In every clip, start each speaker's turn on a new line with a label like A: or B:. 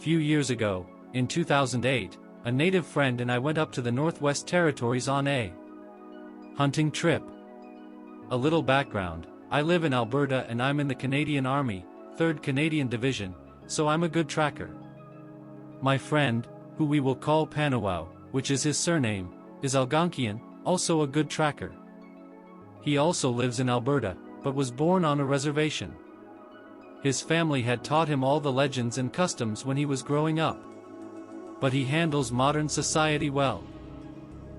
A: few years ago, in 2008, a native friend and I went up to the Northwest Territories on a hunting trip. A little background: I live in Alberta and I'm in the Canadian Army, 3rd Canadian Division, so I'm a good tracker. My friend, who we will call Panawao, which is his surname, is Algonquian, also a good tracker. He also lives in Alberta, but was born on a reservation. His family had taught him all the legends and customs when he was growing up. But he handles modern society well.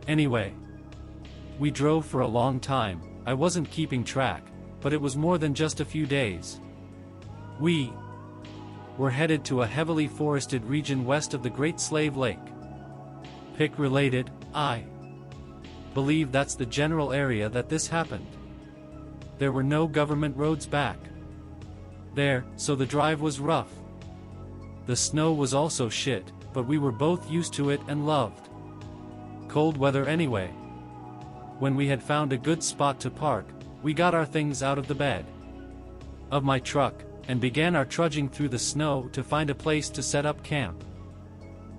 A: Anyway, we drove for a long time. I wasn't keeping track, but it was more than just a few days. We were headed to a heavily forested region west of the Great Slave Lake. Pick related, I believe that's the general area that this happened. There were no government roads back there, so the drive was rough. The snow was also shit, but we were both used to it and loved cold weather anyway. When we had found a good spot to park, we got our things out of the bed of my truck, and began our trudging through the snow to find a place to set up camp.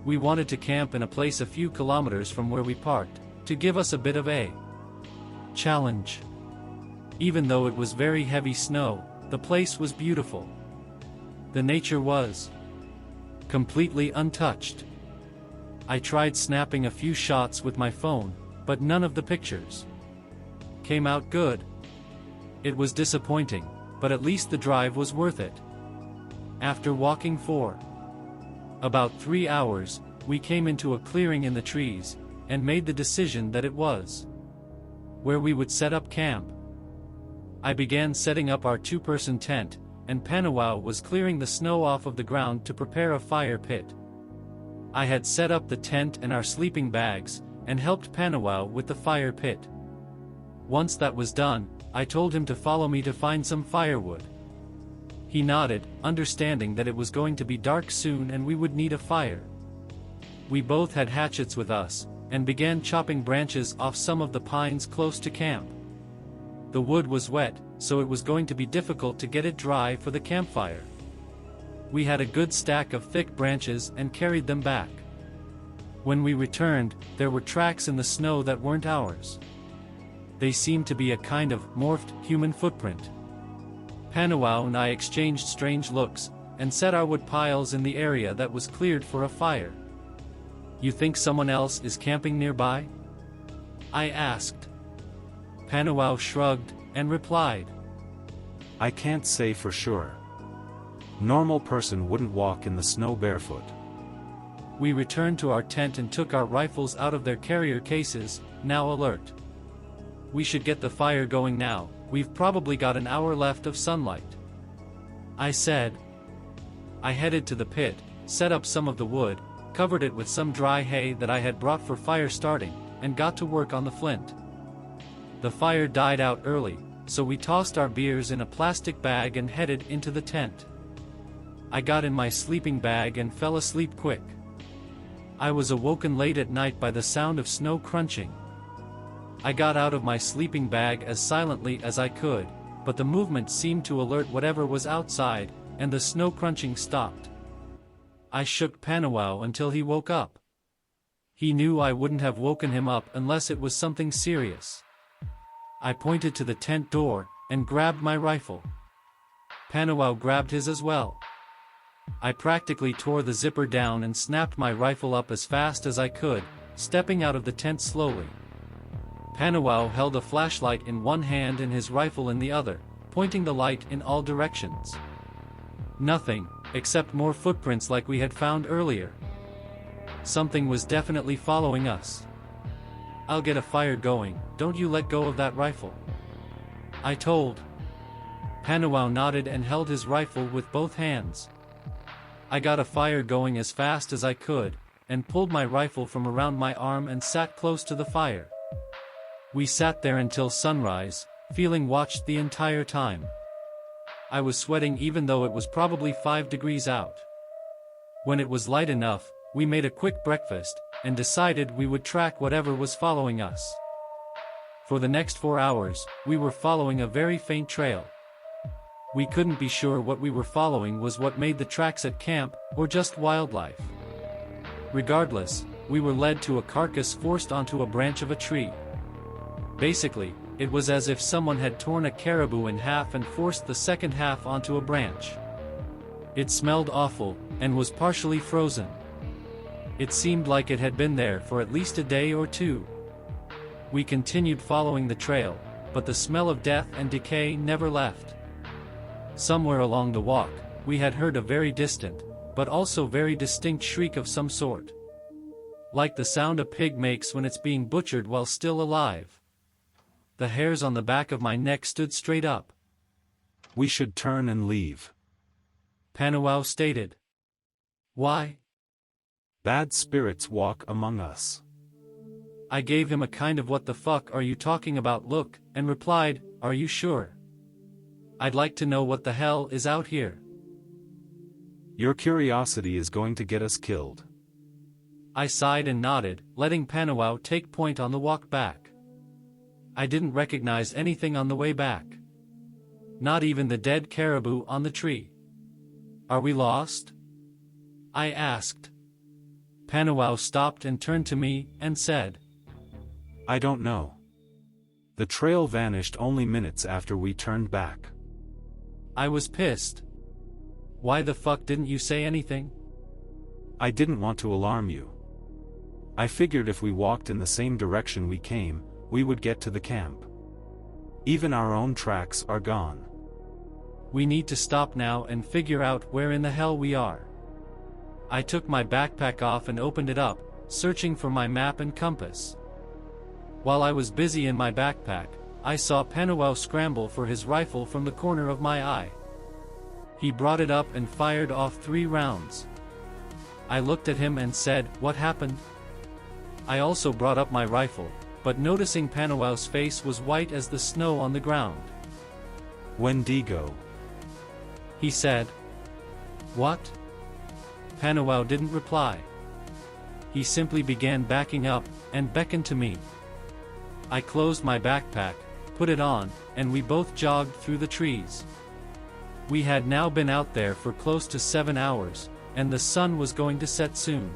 A: We wanted to camp in a place a few kilometers from where we parked, to give us a bit of a challenge. Even though it was very heavy snow, the place was beautiful. The nature was completely untouched. I tried snapping a few shots with my phone, but none of the pictures came out good. It was disappointing, but at least the drive was worth it. After walking for about 3 hours, we came into a clearing in the trees, and made the decision that it was where we would set up camp. I began setting up our 2-person tent, and Panawao was clearing the snow off of the ground to prepare a fire pit. I had set up the tent and our sleeping bags, and helped Panawao with the fire pit. Once that was done, I told him to follow me to find some firewood. He nodded, understanding that it was going to be dark soon and we would need a fire. We both had hatchets with us, and began chopping branches off some of the pines close to camp. The wood was wet, so it was going to be difficult to get it dry for the campfire. We had a good stack of thick branches and carried them back. When we returned, there were tracks in the snow that weren't ours. They seemed to be a kind of morphed human footprint. Panawao and I exchanged strange looks, and set our wood piles in the area that was cleared for a fire. "You think someone else is camping nearby?" I asked. Panawao shrugged, and replied,
B: "I can't say for sure. Normal person wouldn't walk in the snow barefoot."
A: We returned to our tent and took our rifles out of their carrier cases, now alert. "We should get the fire going now, we've probably got an hour left of sunlight," I said. I headed to the pit, set up some of the wood, covered it with some dry hay that I had brought for fire starting, and got to work on the flint. The fire died out early, so we tossed our beers in a plastic bag and headed into the tent. I got in my sleeping bag and fell asleep quick. I was awoken late at night by the sound of snow crunching. I got out of my sleeping bag as silently as I could, but the movement seemed to alert whatever was outside, and the snow crunching stopped. I shook Panawao until he woke up. He knew I wouldn't have woken him up unless it was something serious. I pointed to the tent door, and grabbed my rifle. Panawao grabbed his as well. I practically tore the zipper down and snapped my rifle up as fast as I could, stepping out of the tent slowly. Panawao held a flashlight in one hand and his rifle in the other, pointing the light in all directions. Nothing, except more footprints like we had found earlier. Something was definitely following us. "I'll get a fire going, don't you let go of that rifle," I told. Panawao nodded and held his rifle with both hands. I got a fire going as fast as I could, and pulled my rifle from around my arm and sat close to the fire. We sat there until sunrise, feeling watched the entire time. I was sweating even though it was probably 5 degrees out. When it was light enough, we made a quick breakfast, and decided we would track whatever was following us. For the next 4 hours, we were following a very faint trail. We couldn't be sure what we were following was what made the tracks at camp, or just wildlife. Regardless, we were led to a carcass forced onto a branch of a tree. Basically, it was as if someone had torn a caribou in half and forced the second half onto a branch. It smelled awful, and was partially frozen. It seemed like it had been there for at least a day or two. We continued following the trail, but the smell of death and decay never left. Somewhere along the walk, we had heard a very distant, but also very distinct shriek of some sort. Like the sound a pig makes when it's being butchered while still alive. The hairs on the back of my neck stood straight up.
B: We should turn and leave,
A: Panawao stated. Why?
B: Bad spirits walk among us.
A: I gave him a kind of what the fuck are you talking about look, and replied, are you sure? I'd like to know what the hell is out here.
B: Your curiosity is going to get us killed.
A: I sighed and nodded, letting Panawao take point on the walk back. I didn't recognize anything on the way back. Not even the dead caribou on the tree. Are we lost? I asked. Panawao stopped and turned to me, and said,
B: I don't know. The trail vanished only minutes after we turned back.
A: I was pissed. Why the fuck didn't you say anything?
B: I didn't want to alarm you. I figured if we walked in the same direction we came, we would get to the camp. Even our own tracks are gone.
A: We need to stop now and figure out where in the hell we are. I took my backpack off and opened it up, searching for my map and compass. While I was busy in my backpack, I saw Panawao scramble for his rifle from the corner of my eye. He brought it up and fired off 3 rounds. I looked at him and said, what happened? I also brought up my rifle, but noticing Panawao's face was white as the snow on the ground.
B: Wendigo,
A: he said. What? Panawao didn't reply. He simply began backing up, and beckoned to me. I closed my backpack, put it on, and we both jogged through the trees. We had now been out there for close to 7 hours, and the sun was going to set soon.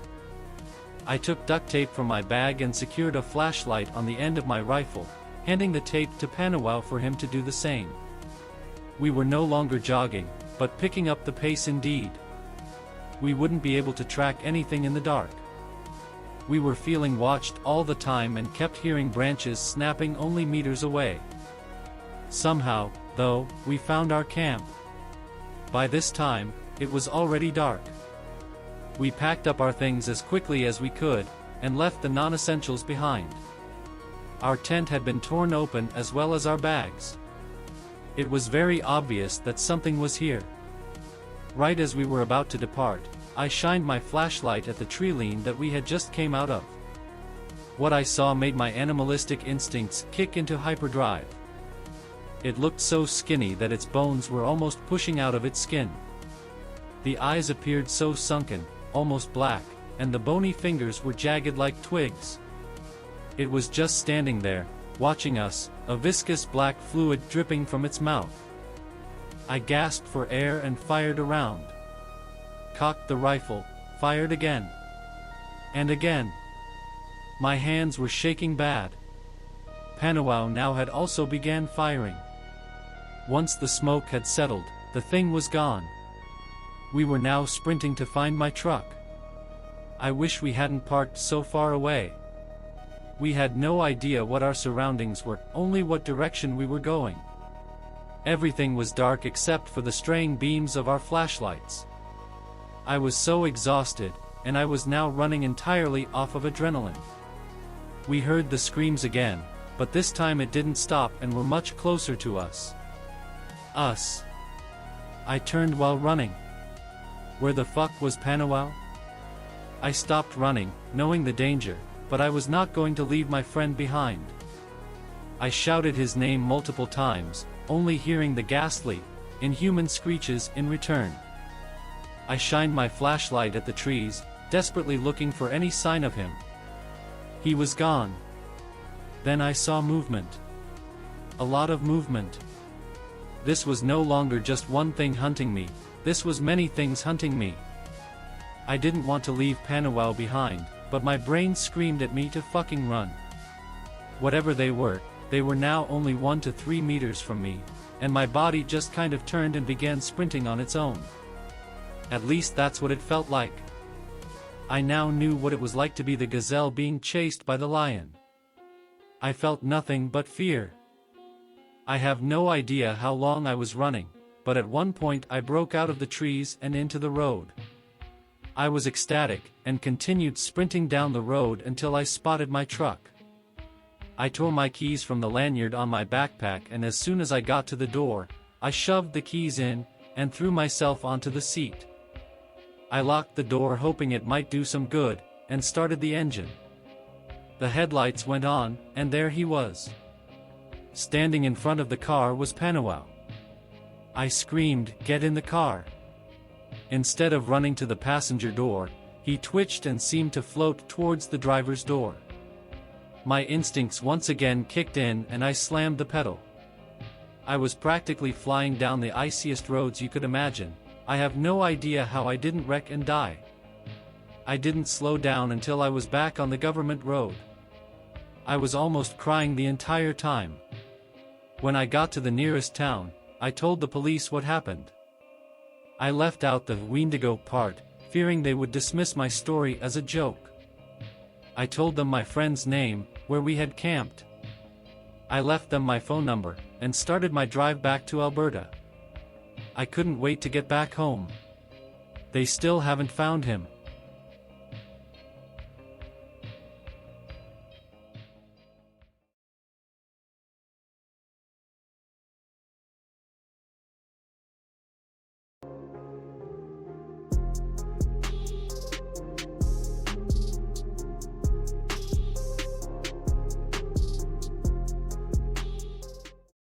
A: I took duct tape from my bag and secured a flashlight on the end of my rifle, handing the tape to Panawao for him to do the same. We were no longer jogging, but picking up the pace indeed. We wouldn't be able to track anything in the dark. We were feeling watched all the time and kept hearing branches snapping only meters away. Somehow, though, we found our camp. By this time, it was already dark. We packed up our things as quickly as we could, and left the non-essentials behind. Our tent had been torn open as well as our bags. It was very obvious that something was here. Right as we were about to depart, I shined my flashlight at the tree line that we had just came out of. What I saw made my animalistic instincts kick into hyperdrive. It looked so skinny that its bones were almost pushing out of its skin. The eyes appeared so sunken, almost black, and the bony fingers were jagged like twigs. It was just standing there, watching us, a viscous black fluid dripping from its mouth. I gasped for air and fired around. Cocked the rifle, fired again. And again. My hands were shaking bad. Panawao now had also began firing. Once the smoke had settled, the thing was gone. We were now sprinting to find my truck. I wish we hadn't parked so far away. We had no idea what our surroundings were, only what direction we were going. Everything was dark except for the straying beams of our flashlights. I was so exhausted, and I was now running entirely off of adrenaline. We heard the screams again, but this time it didn't stop and were much closer to us. Us. I turned while running. Where the fuck was Panawao? I stopped running, knowing the danger, but I was not going to leave my friend behind. I shouted his name multiple times, only hearing the ghastly, inhuman screeches in return. I shined my flashlight at the trees, desperately looking for any sign of him. He was gone. Then I saw movement. A lot of movement. This was no longer just one thing hunting me, this was many things hunting me. I didn't want to leave Panawao behind, but my brain screamed at me to fucking run. Whatever they were now only 1 to 3 meters from me, and my body just kind of turned and began sprinting on its own. At least that's what it felt like. I now knew what it was like to be the gazelle being chased by the lion. I felt nothing but fear. I have no idea how long I was running, but at one point I broke out of the trees and into the road. I was ecstatic, and continued sprinting down the road until I spotted my truck. I tore my keys from the lanyard on my backpack, and as soon as I got to the door, I shoved the keys in, and threw myself onto the seat. I locked the door hoping it might do some good, and started the engine. The headlights went on, and there he was. Standing in front of the car was Panawao. I screamed, "Get in the car!" Instead of running to the passenger door, he twitched and seemed to float towards the driver's door. My instincts once again kicked in and I slammed the pedal. I was practically flying down the iciest roads you could imagine. I have no idea how I didn't wreck and die. I didn't slow down until I was back on the government road. I was almost crying the entire time. When I got to the nearest town, I told the police what happened. I left out the Wendigo part, fearing they would dismiss my story as a joke. I told them my friend's name, where we had camped. I left them my phone number, and started my drive back to Alberta. I couldn't wait to get back home. They still haven't found him.